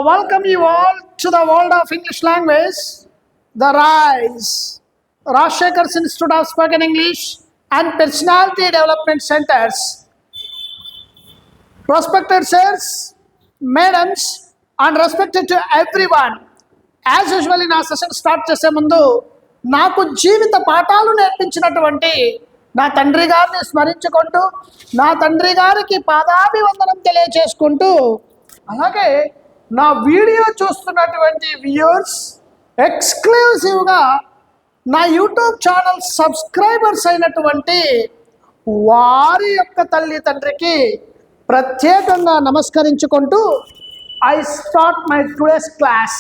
Welcome you all to the world of English language, the RISE, Rajshekhar Institute of Spoken English and Personality Development Centers. Respected sirs, madams, and respected to everyone. As usually నా session start చేసే ముందు నాకు జీవిత పాఠాలు నేర్పించినటువంటి నా తండ్రి గారిని స్మరించుకుంటూ నా తండ్రి గారికి పాదాభివందనం తెలియజేసుకుంటూ అలాగే నా వీడియో చూస్తున్నటువంటి వ్యూయర్స్ ఎక్స్క్లూజివ్గా నా యూట్యూబ్ ఛానల్ సబ్స్క్రైబర్స్ అయినటువంటి వారి యొక్క తల్లిదండ్రికి ప్రత్యేకంగా నమస్కరించుకుంటూ I start my today's class.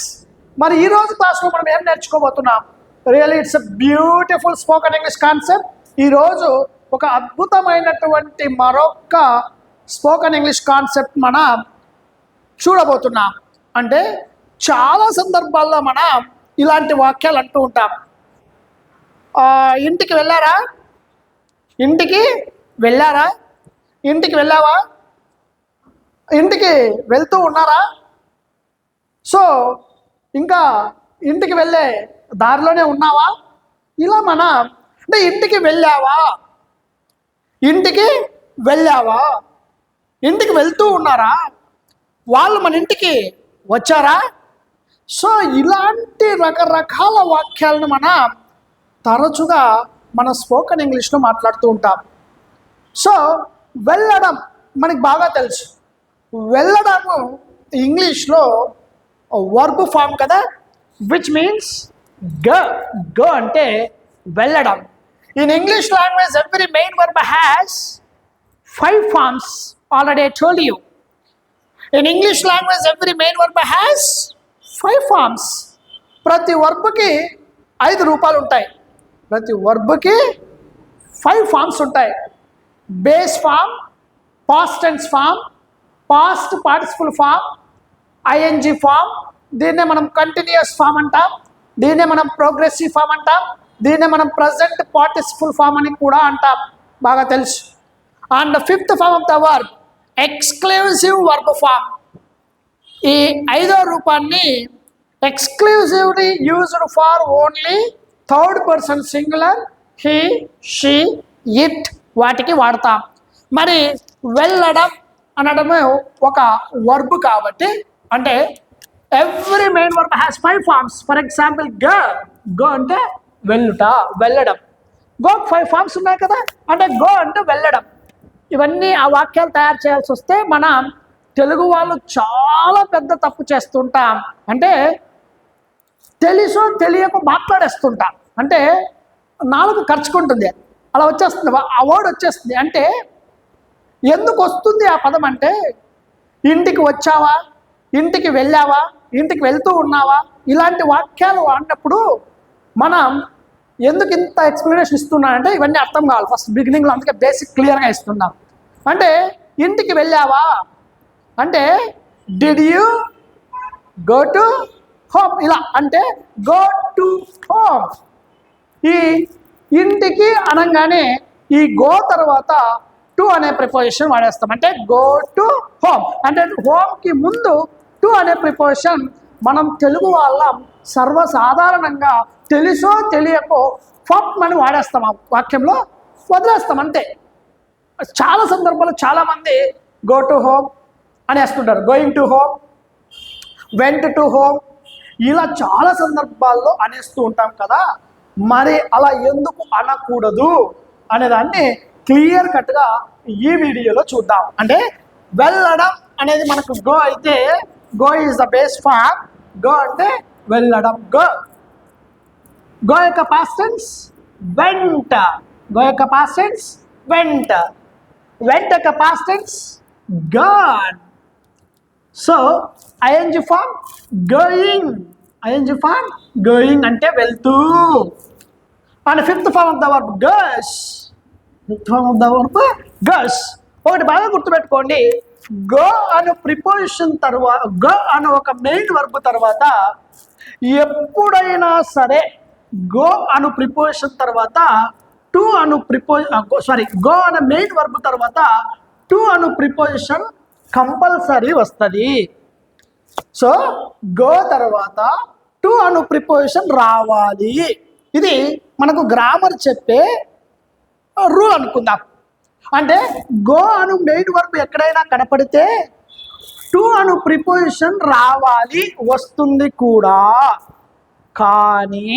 మరి ఈరోజు క్లాస్లో మనం ఏం నేర్చుకోబోతున్నాం? Really it's a beautiful spoken English concept. ఈరోజు ఒక అద్భుతమైనటువంటి మరొక స్పోకెన్ ఇంగ్లీష్ కాన్సెప్ట్ మనం చూడబోతున్నాం. అంటే చాలా సందర్భాల్లో మనం ఇలాంటి వాక్యాలు అంటూ ఉంటాం. ఇంటికి వెళ్ళారా, ఇంటికి వెళ్ళారా, ఇంటికి వెళ్ళావా, ఇంటికి వెళ్తూ ఉన్నారా. సో ఇంకా ఇంటికి వెళ్ళే దారిలోనే ఉన్నావా. ఇలా మనం అంటే ఇంటికి వెళ్ళావా, ఇంటికి వెళ్ళావా, ఇంటికి వెళ్తూ ఉన్నారా, వాళ్ళు మన ఇంటికి వచ్చారా. సో ఇలాంటి రకరకాల వాక్యాలను మనం తరచుగా మన స్పోకెన్ ఇంగ్లీష్లో మాట్లాడుతూ ఉంటాం. సో వెళ్ళడం మనకి బాగా తెలుసు. వెళ్ళడము ఇంగ్లీష్లో వర్బ్ ఫామ్ కదా, విచ్ మీన్స్ గో అంటే వెళ్ళడం. In English language every main verb has 5 forms. Already I told you. In English language every main verb has 5 forms. ప్రతి వర్బ్కి 5 రూపాలు ఉంటాయి. ప్రతి వర్బ్కి 5 forms ఉంటాయి. Base form, past tense form, past participle form, ING form, దీన్నే మనం continuous form అంటాం, దీన్నే మనం ప్రోగ్రెసివ్ ఫామ్ అంటాం, దీన్నే మనం ప్రజెంట్ పార్టిసిపల్ ఫామ్ అని కూడా అంటాం, బాగా తెలుసు. And 5th form of the verb exclusive verb form. ఈ 5వ రూపాన్ని exclusively used for only 3rd person singular, he, she, it వాటికి వాడతాం. మరి వెళ్ళడం అనడము ఒక వర్బ్ కాబట్టి, అంటే every main verb has 5 forms. For example go అంటే వెళ్ళుట, వెళ్ళడం. గోకి 5 forms ఉన్నాయి కదా, అంటే గో అంటే వెళ్ళడం. ఇవన్నీ ఆ వాక్యాలు తయారు చేయాల్సి వస్తే మనం తెలుగు వాళ్ళు చాలా పెద్ద తప్పు చేస్తుంటాం. అంటే తెలుసో తెలియక మాట్లాడేస్తుంటాం. అంటే నాలుగు ఖర్చుకుంటుంది, అలా వచ్చేస్తుంది, ఆ వర్డ్ వచ్చేస్తుంది. అంటే ఎందుకు వస్తుంది ఆ పదం అంటే, ఇంటికి వచ్చావా, ఇంటికి వెళ్ళావా, ఇంటికి వెళ్తూ ఉన్నావా, ఇలాంటి వాక్యాలు వాడినప్పుడు మనం ఎందుకు ఇంత ఎక్స్ప్లెనేషన్ ఇస్తున్నానంటే ఇవన్నీ అర్థం కావాలి ఫస్ట్ బిగినింగ్లో. అందుకే బేసిక్ క్లియర్గా ఇస్తున్నాం. అంటే ఇంటికి వెళ్ళావా అంటే did you go to home, ఇలా అంటే గో టు హోమ్. ఈ ఇంటికి అనగానే ఈ గో తర్వాత టు అనే ప్రిపోజిషన్ వాడేస్తాం. అంటే గో టు హోమ్ అంటే హోమ్కి ముందు టు అనే ప్రిపోజిషన్ మనం తెలుగు వాళ్ళం సర్వసాధారణంగా తెలుసో తెలియకో ఫమ్ అని వాడేస్తాం, ఆ వాక్యంలో వదిలేస్తాం అంతే. చాలా సందర్భాల్లో చాలామంది గో టు హోమ్ అనేస్తుంటారు, going to home, went to home, ఇలా చాలా సందర్భాల్లో అనేస్తూ ఉంటాం కదా. మరి అలా ఎందుకు అనకూడదు అనేదాన్ని క్లియర్ కట్గా ఈ వీడియోలో చూద్దాం. అంటే వెళ్ళడం అనేది మనకు గో అయితే go is the base form. Go అంటే వెళ్ళడం. గో యొక్క పాస్ట్ టెన్స్ వెంట, గో యొక్క పాస్ట్ టెన్స్ వెంట, వెంట యొక్క past tense gone. So ING form going, ING form going అంటే వెళ్తూ. And 5th form of the verb goes, 5th form of the verb goes. ఒకటి బాగా గుర్తుపెట్టుకోండి, go అనే preposition తర్వాత, go అనే ఒక మెయిన్ వర్బ్ తర్వాత ఎప్పుడైనా సరే గో అను ప్రిపోజిషన్ తర్వాత టు అను గో అనే మెయిన్ వర్బ్ తర్వాత టు అను ప్రిపోజిషన్ కంపల్సరీ వస్తుంది. సో గో తర్వాత టు అను ప్రిపోజిషన్ రావాలి. ఇది మనకు గ్రామర్ చెప్పే రూల్ అనుకుందాం. అంటే గో అను మెయిన్ వర్బ్ ఎక్కడైనా కనపడితే టు అను ప్రిపోజిషన్ రావాలి, వస్తుంది కూడా. కానీ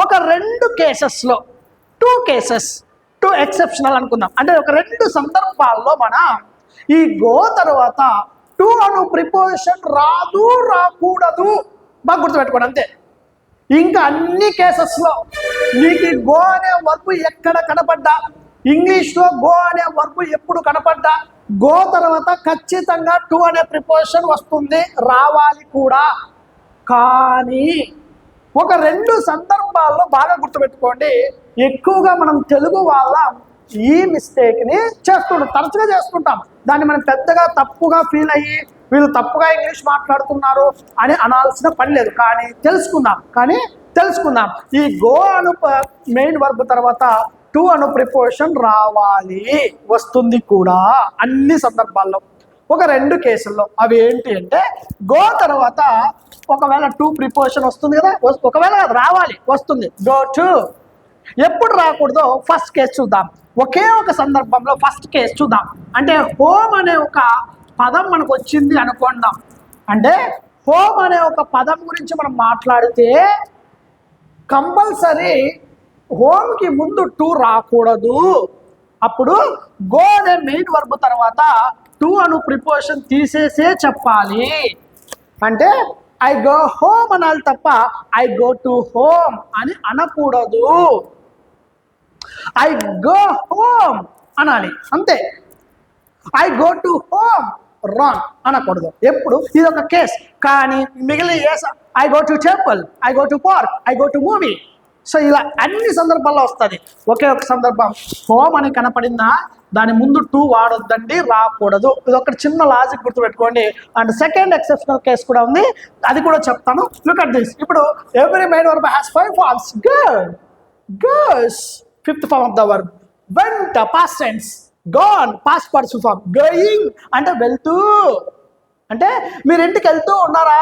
ఒక 2 కేసెస్లో, 2 కేసెస్, 2 ఎక్సెప్షనల్ అనుకుందాం. అంటే ఒక 2 సందర్భాల్లో మనం ఈ గో తర్వాత టు అను ప్రిపోజిషన్ రాదు, రాకూడదు. బాగా గుర్తుపెట్టుకోండి అంతే. ఇంకా అన్ని కేసెస్లో మీకు గో అనే వర్బ్ ఎక్కడ కనపడ్డా, ఇంగ్లీష్లో గో అనే వర్బ్ ఎప్పుడు కనపడ్డా గో తర్వాత ఖచ్చితంగా టు అనే ప్రిపోజిషన్ వస్తుంది, రావాలి కూడా. కానీ ఒక 2 సందర్భాల్లో బాగా గుర్తుపెట్టుకోండి. ఎక్కువగా మనం తెలుగు వాళ్ళ ఈ మిస్టేక్ని తరచుగా చేస్తుంటాం. దాన్ని మనం పెద్దగా తప్పుగా ఫీల్ అయ్యి వీళ్ళు తప్పుగా ఇంగ్లీష్ మాట్లాడుతున్నారు అని అనాల్సిన పని లేదు. కానీ తెలుసుకుందాం. ఈ గో అను మెయిన్ వర్బ్ తర్వాత టు అను ప్రిపోజిషన్ రావాలి, వస్తుంది కూడా అన్ని సందర్భాల్లో. ఒక 2 కేసుల్లో అవి ఏంటి అంటే గో తర్వాత ఒకవేళ టు ప్రిపోజిషన్ వస్తుంది కదా, ఒకవేళ రావాలి, వస్తుంది, గో టు. ఎప్పుడు రాకూడదో ఫస్ట్ కేసు చూద్దాం. ఒకే ఒక సందర్భంలో ఫస్ట్ కేసు చూద్దాం. అంటే హోమ్ అనే ఒక పదం మనకు వచ్చింది అనుకుందాం. అంటే హోమ్ అనే ఒక పదం గురించి మనం మాట్లాడితే కంపల్సరీ హోమ్కి ముందు టు రాకూడదు. అప్పుడు గో అనే మెయిన్ వర్బ్ తర్వాత టు అను ప్రిపోజిషన్ తీసేసే చెప్పాలి. అంటే ఐ గో హోమ్ అనాలి తప్ప ఐ గో టు హోమ్ అని అనకూడదు. ఐ గో హోమ్ అనాలి అంతే. I go to home wrong అనకూడదు ఎప్పుడు. ఇది ఒక కేస్. కానీ మిగిలిన I go to temple, I go to park, I go to movie. So ఇలా అన్ని సందర్భాల్లో వస్తుంది. ఒకే ఒక సందర్భం హోమ్ అని కనపడిందా దాని ముందు టు వాడొద్దండి, రాకూడదు. ఇది ఒక చిన్న లాజిక్ గుర్తుపెట్టుకోండి. అండ్ సెకండ్ ఎక్సెప్షనల్ కేసు కూడా ఉంది, అది కూడా చెప్తాను. Look at this. ఇప్పుడు every main verb has 5 forms. Good, goes, 5th form of the verb. Went, past tense. Gone, past participle form. Going అంటే వెళ్తూ. అంటే మీరు ఇంటికి వెళ్తూ ఉన్నారా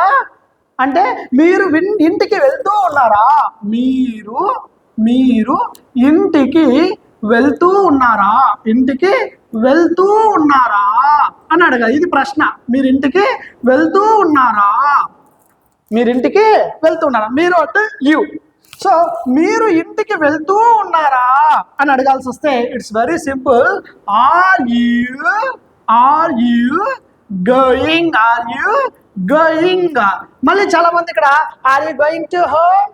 అంటే మీరు ఇంటికి వెళ్తూ ఉన్నారా, మీరు ఇంటికి వెళ్తూ ఉన్నారా, ఇంటికి వెళ్తూ ఉన్నారా అని అడగాలి. ఇది ప్రశ్న. మీరు ఇంటికి వెళ్తూ ఉన్నారా, మీరు అంటే యూ. సో మీరు ఇంటికి వెళ్తూ ఉన్నారా అని అడగాల్సి వస్తే it's very simple. Are you going, మళ్ళీ చాలా మంది ఇక్కడ are you going to home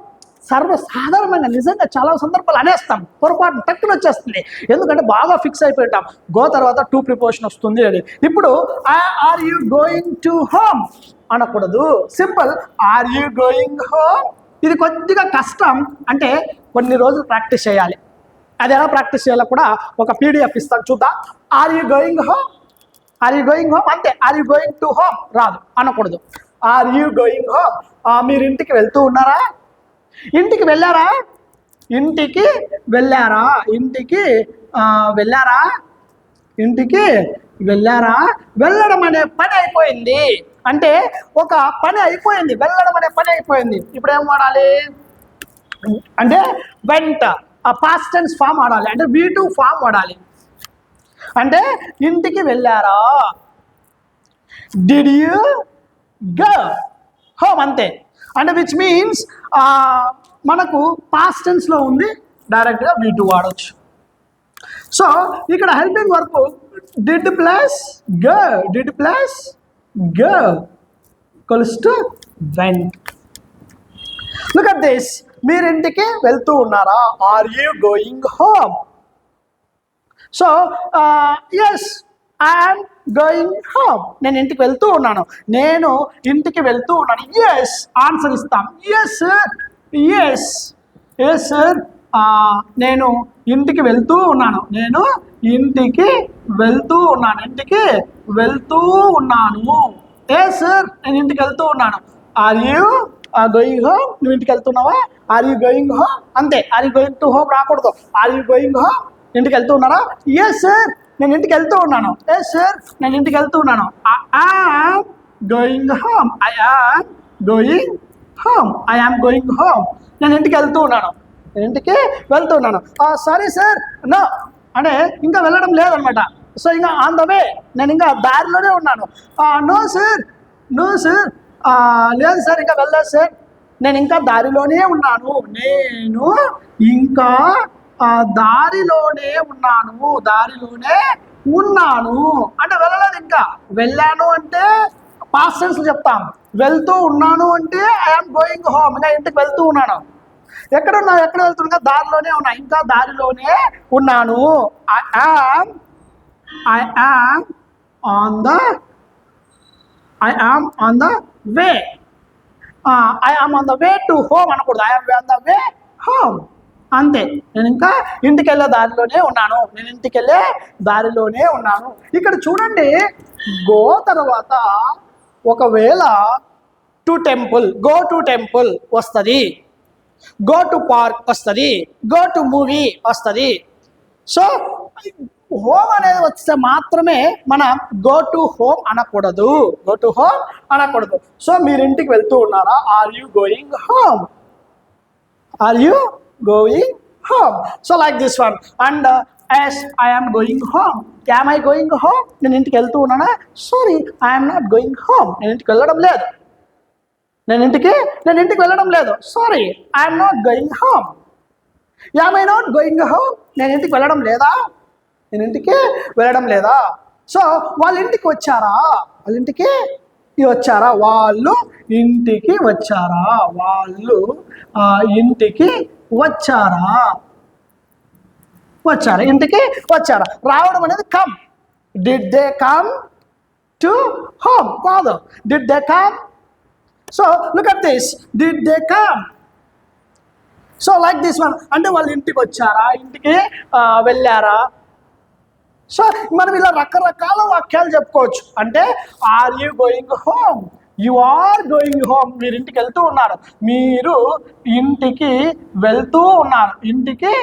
సర్వసాధారణంగా నిజంగా చాలా సందర్భాలు అనేస్తాం, పొరపాటు టక్కున వచ్చేస్తుంది. ఎందుకంటే బాగా ఫిక్స్ అయిపోయింటాం గో తర్వాత టు ప్రిపోజిషన్ వస్తుంది అని. ఇప్పుడు are you going to home అనకూడదు. Simple are you going home. ఇది కొద్దిగా కష్టం, అంటే కొన్ని రోజులు ప్రాక్టీస్ చేయాలి. అది ఎలా ప్రాక్టీస్ చేయాలో కూడా ఒక PDF ఇస్తాను చూద్దాం. ఆర్ యూ గోయింగ్ హోమ్ అంతే. Are you going to home రాదు, అనకూడదు. Are you going home. మీరు ఇంటికి వెళ్తూ ఉన్నారా, ఇంటికి వెళ్ళారా, వెళ్ళడం అనే పని అయిపోయింది. అంటే ఒక పని అయిపోయింది, వెళ్ళడం అనే పని అయిపోయింది. ఇప్పుడు ఏం వాడాలి అంటే వెంట పాస్ట్ టెన్స్ ఫామ్ వాడాలి. అంటే V2 ఫామ్ వాడాలి. అంటే ఇంటికి వెళ్ళారా, డిడ్ యూ గో హోమ్ అంతే. అంటే విచ్ మీన్స్ మనకు పాస్ట్ టెన్స్లో ఉంది, డైరెక్ట్గా V2 వాడవచ్చు. సో ఇక్కడ helping verb did plus go equals to went. Look at this. మీరు ఇంటికి వెళ్తూ ఉన్నారా, are you going home. So yes I'm going home. నేను ఇంటికి వెళ్తూ ఉన్నాను, ఎస్ ఆన్సర్ ఇస్తాం. ఎస్ సార్ నేను ఇంటికి వెళ్తూ ఉన్నాను, ఎస్ సార్ నేను ఇంటికి వెళ్తూ ఉన్నాను. Are you going home. నువ్వు ఇంటికి వెళ్తున్నావా, ఆర్ యూ గోయింగ్ హోమ్ అంతే. Are you going to home రాకూడదు. ఆర్ యూ గోయింగ్ హోమ్, ఇంటికి వెళ్తూ ఉన్నారా, ఎస్ సార్ నేను ఇంటికి వెళ్తూ ఉన్నాను. ఎస్ సార్, నేను ఇంటికి వెళ్తూ ఉన్నాను. I am going home. I am going home. I am going home. నేను ఇంటికి వెళ్తూ ఉన్నాను. నేను ఇంటికి వెళ్తూ ఉన్నాను. సారీ సార్, నో అంటే ఇంకా వెళ్ళడం లేదనమాట. సో ఇంకా ఆన్ ద వే, నేను ఇంకా దారిలోనే ఉన్నాను. నో సార్, నో సార్, లేదు సార్, ఇంకా వెళ్ళలేదు సార్, నేను ఇంకా దారిలోనే ఉన్నాను. నేను ఇంకా దారిలోనే ఉన్నాను. దారిలోనే ఉన్నాను అంటే వెళ్ళలేదు, ఇంకా వెళ్ళాను అంటే పాస్ట్ టెన్స్ చెప్తాం. వెళ్తూ ఉన్నాను అంటే ఐఎమ్ గోయింగ్ హోమ్, ఇంకా ఇంటికి వెళ్తూ ఉన్నాను. ఎక్కడ వెళ్తున్నా? దారిలోనే ఉన్నా, ఇంకా దారిలోనే ఉన్నాను. I am on the way. I am on the way to home అనకూడదు. I am on the way home అంతే. నేను ఇంకా ఇంటికి వెళ్ళే దారిలోనే ఉన్నాను. నేను ఇంటికి వెళ్ళే దారిలోనే ఉన్నాను. ఇక్కడ చూడండి, గో తర్వాత ఒకవేళ to temple, go to temple వస్తుంది, గో టు పార్క్ వస్తుంది, గో టు మూవీ వస్తుంది. సో హోమ్ అనేది వస్తే మాత్రమే మనం గో టు హోమ్ అనకూడదు. గో టు హోమ్ అనకూడదు. సో మీరు ఇంటికి వెళ్తూ ఉన్నారా? Are you going home? Are you going home? So like this one. And as I am going home. Am I going home? నేను ఇంటికి వెళ్తూ ఉన్నానా? Sorry, I'm not going home. నేను ఇంటికి వెళ్ళడం లేదు. నేను ఇంటికి వెళ్ళడం లేదు. Sorry, I'm not going home. Am I not going home? నేను ఇంటికి వెళ్ళడం లేదా? నేను ఇంటికి వెళ్ళడం లేదా? సో వాళ్ళ ఇంటికి వచ్చారా? వాళ్ళ ఇంటికి వచ్చారా? వాళ్ళు ఇంటికి వచ్చారా? వాళ్ళు ఇంటికి వచ్చారా? వచ్చారా? ఇంటికి వచ్చారా? రావడం అనేది come. Did they come to home? కాదు. Did they come? So look at this, did they come? So like this one. అంటే వాళ్ళు ఇంటికి వచ్చారా, ఇంటికి వెళ్ళారా? సో మనం ఇలా రకరకాల వాక్యాలు చెప్పుకోవచ్చు. అంటే are you going home? You are going home. మీరు ఇంటికి వెళ్తూ ఉన్నారు. మీరు ఇంటికి వెళ్తూ ఉన్నారు. ఇంటికి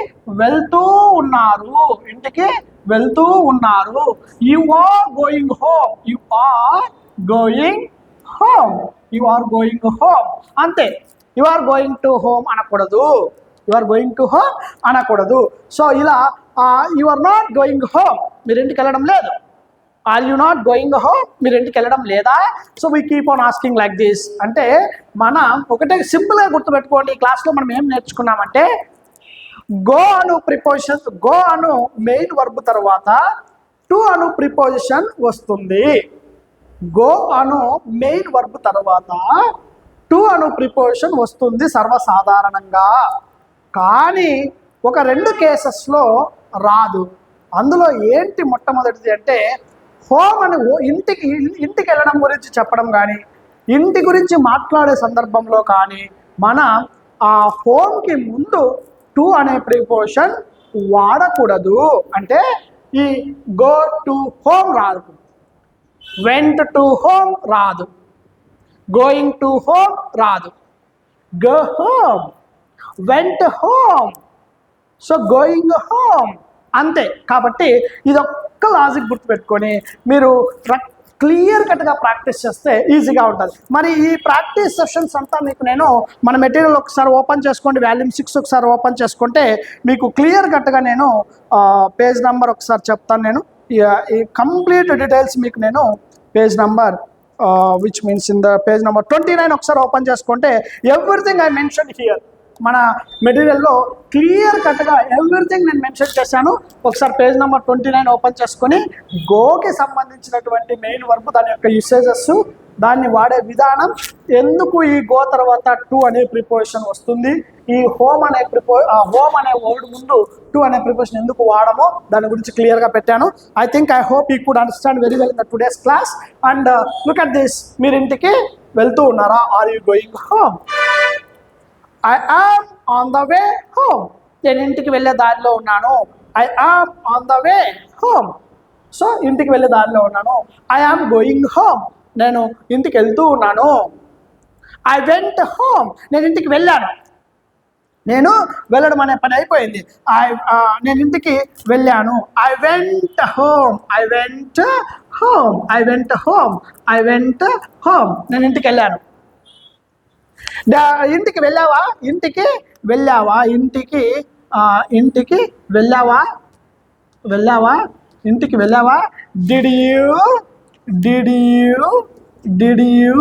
వెళ్తూ ఉన్నారు. ఇంటికి వెళ్తూ ఉన్నారు. You are going home. You are going home. You are going home అంతే. You are going to home అనకూడదు. You are going to home అనకూడదు. సో ఇలా you are not going home, మీరు ఇంటికి వెళ్ళడం లేదు. Are you not going home? మీరు ఇంటికి వెళ్ళడం లేదా? So we keep on asking like this. అంటే మనం ఒకటే సింపుల్గా గుర్తుపెట్టుకోండి. ఈ క్లాస్లో మనం ఏం నేర్చుకున్నామంటే, గో అను ప్రిపోజిషన్, గో అను మెయిన్ వర్బ్ తర్వాత టు అను ప్రిపోజిషన్ వస్తుంది. గో అను మెయిన్ వర్బ్ తర్వాత టు అను ప్రిపోజిషన్ వస్తుంది సర్వసాధారణంగా. కానీ ఒక 2 కేసెస్లో రాదు. అందులో ఏంటి మొట్టమొదటిది అంటే, హోమ్ అని ఇంటికి వెళ్ళడం గురించి చెప్పడం కానీ, ఇంటి గురించి మాట్లాడే సందర్భంలో కానీ మనం ఆ హోమ్కి ముందు టు అనే ప్రిపోజిషన్ వాడకూడదు. అంటే ఈ గో టు హోమ్ రాదు, వెంట్ టు హోమ్ రాదు, గోయింగ్ టు హోమ్ రాదు. Go home, went home, so going home అంతే. కాబట్టి ఇదొక్క లాజిక్ గుర్తుపెట్టుకొని మీరు క్లియర్ కట్గా ప్రాక్టీస్ చేస్తే ఈజీగా ఉంటుంది. మరి ఈ ప్రాక్టీస్ సెషన్స్ అంతా మీకు నేను మన మెటీరియల్ ఒకసారి ఓపెన్ చేసుకోండి, వాల్యూమ్ 6 ఒకసారి ఓపెన్ చేసుకుంటే మీకు క్లియర్ కట్గా నేను పేజ్ నెంబర్ ఒకసారి చెప్తాను. నేను ఈ కంప్లీట్ డీటెయిల్స్ మీకు నేను page number which means in the page number 29 ఒకసారి ఓపెన్ చేసుకుంటే ఎవ్రీథింగ్ ఐ మెన్షన్ హియర్. మన మెటీరియల్లో క్లియర్ కట్గా ఎవ్రీథింగ్ నేను మెన్షన్ చేశాను. ఒకసారి పేజ్ నెంబర్ 29 ఓపెన్ చేసుకొని గోకి సంబంధించినటువంటి మెయిన్ వర్బ్, దాని యొక్క యూసేజెస్, దాన్ని వాడే విధానం, ఎందుకు ఈ గో తర్వాత టు అనే ప్రిపోజిషన్ వస్తుంది, ఈ హోమ్ అనే వర్డ్ ముందు టు అనే ప్రిపోజిషన్ ఎందుకు వాడమో దాని గురించి క్లియర్గా పెట్టాను. I hope you could understand very well in the today's class. And look at this. మీరు ఇంటికి వెళ్తూ ఉన్నారా? Are you going home? I am on the way home. నేను ఇంటికి వెళ్ళే దారిలో ఉన్నాను. I am on the way home. So ఇంటికి వెళ్ళే దారిలో ఉన్నాను. I am going home. నేను ఇంటికి వెళ్తూ ఉన్నాను. I went home. నేను ఇంటికి వెళ్ళాను. నేను వెళ్ళడం అనే పని అయిపోయింది. నేను ఇంటికి వెళ్ళాను. I went home. I went home. I went home. I went home. నేను ఇంటికి వెళ్ళాను. ఇంటికి వెళ్ళావా? ఇంటికి వెళ్ళావా? ఇంటికి ఇంటికి వెళ్ళావా? వెళ్ళావా? ఇంటికి వెళ్ళావా? Did you did you did you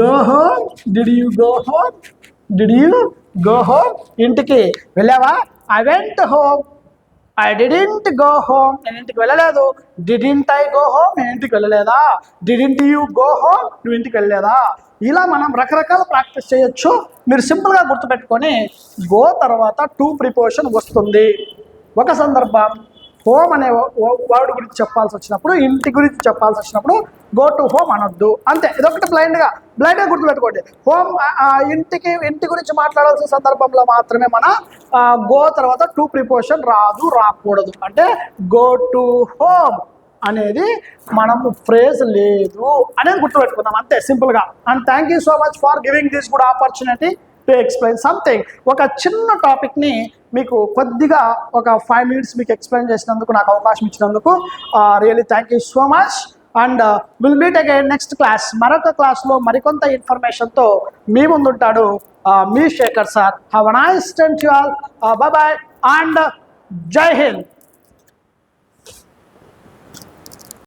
go home? Did you go home? Did you go home? ఇంటికి వెళ్ళావా? I went home. I didn't go home. నేను ఇంటికి వెళ్ళలేదు. Didn't I go home? నేను ఇంటికి వెళ్ళలేదా? Didn't you go home? నువ్వు ఇంటికి వెళ్ళలేదా? ఇలా మనం రకరకాల ప్రాక్టీస్ చేయొచ్చు. మీరు సింపుల్గా గుర్తుపెట్టుకొని గో తర్వాత టు ప్రిపోజిషన్ వస్తుంది. ఒక సందర్భం హోమ్ అనే వర్డ్ గురించి చెప్పాల్సి వచ్చినప్పుడు, ఇంటి గురించి చెప్పాల్సి వచ్చినప్పుడు గో టు హోమ్ అనొద్దు. అంతే. ఇదొకటి బ్లైండ్గా గుర్తుపెట్టుకోండి. హోమ్ ఇంటి గురించి మాట్లాడాల్సిన సందర్భంలో మాత్రమే మన గో తర్వాత టు ప్రిపోజిషన్ రాకూడదు. అంటే గో టు హోమ్ అనేది మనము ఫ్రేజ్ లేదు అనేది గుర్తుపెట్టుకుందాం. అంతే సింపుల్గా. And thank you so much for giving this good opportunity to explain something. ఒక చిన్న టాపిక్ని మీకు కొద్దిగా ఒక 5 minutes మీకు ఎక్స్ప్లెయిన్ చేసినందుకు, నాకు అవకాశం ఇచ్చినందుకు really thank you so much. And will meet again next class. మరొక క్లాస్లో మరికొంత ఇన్ఫర్మేషన్తో మీ ముందుంటాడు మీ Shekhar sir. Have a nice day to all. Bye bye and Jai Hind.